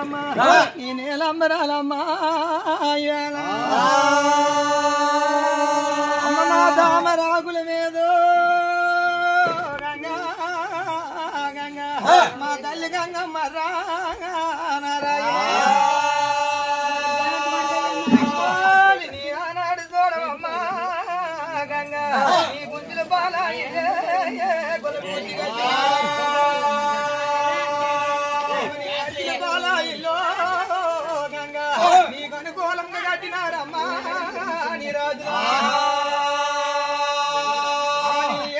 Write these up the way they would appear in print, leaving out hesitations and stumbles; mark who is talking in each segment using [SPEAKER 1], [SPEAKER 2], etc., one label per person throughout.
[SPEAKER 1] అమ్మా నేనేలంబరాలమ్మా అమ్మ మా తామరాకుల మీద గంగా గంగా మా తల్లి గంగమ్మ నీ ఆనాడు చూడవమ్మా గంగా నీ గుంజుల పాలాయి పాలాయిలో గంగా నీకు అనుకూలంగా కట్టినారమ్మా నీ రాజు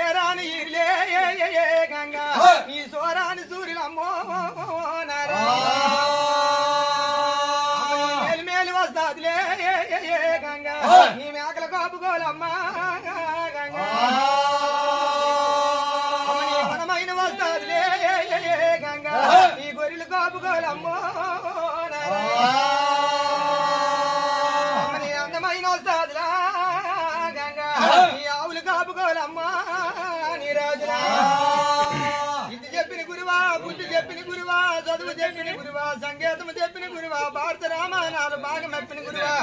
[SPEAKER 1] ఏ రాని ఇర్లే గంగా నీ సోరాని సూర్యులమ్మో మేలు మేలు వస్తాదిలే గంగా నీ మేకల కాపుకోలమ్మా గంగా నీ మనమైన వస్తాదిలే గంగా నీ గొర్రెలు కాపుకోలమ్మో నీ అందమైన వస్తాదిలా గంగా నీ ఆవులు కాపుకోలమ్మా నీ రాజులా ఇది చెప్పిన గురువా బుద్ధి చెప్పిన గురువా చదువు చెప్పిన గురువా సంగీతము చెప్పిన గురువా భారత రామాయణాలు బాగా మెప్పిన గురువా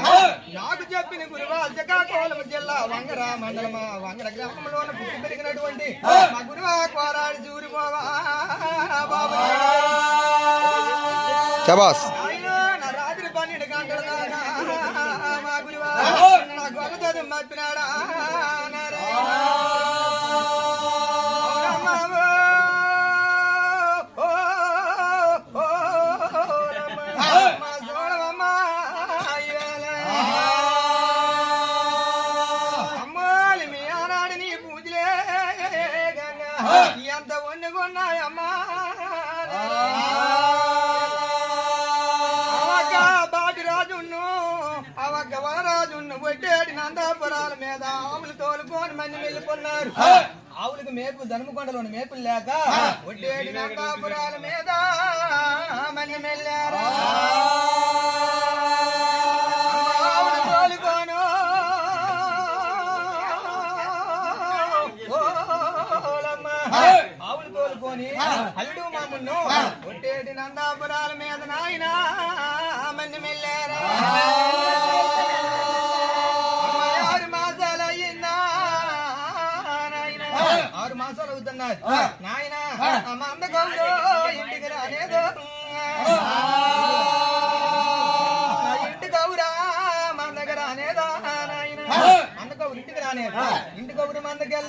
[SPEAKER 1] నాకు చెప్పిన గురువా శ్రీకాకుళం జిల్లా వంగర మండలమా వంగర గ్రామంలోన పుట్టి పెరిగినటువంటి మా గురువా కోరాడి చూరిపోవా బాబు నా రాత్రి 12 గంటల దాకా మా గురువా నా గొల్ల చదువు మప్పినాడా ఎంత వండుకున్నాయమ్మా అవక్క బాటి రాజున్ను అవక్క వరరాజున్ను ఒట్టేటి నందాపురాల మీద ఆవులు తోలుకొని మంది వెళ్ళిపోన్నారు ఆవులకు మేపు ధనుమకొండలోని మేపులు లేక ఒట్టేటి నందాపురాల మీద మంది వెళ్ళారు ఆవులు తోలుకోను ఆవులు తోలుకొని అల్లుడు మామును ఒట్టేటి నందాపురాల మీద నాయన మంది మెల్లారా 6 మాసాలు అయ్యిందా నాయన 6 మాసాలు అవుతున్నారు నాయన అమ్మ అందగౌరు ఇంటికి రానేదో ఇంటి గౌరా మన దగ్గర అనేదా నాయన అన్న గౌరు ఇంటికి రానేదా ఇంటి గౌరు మన దగ్గర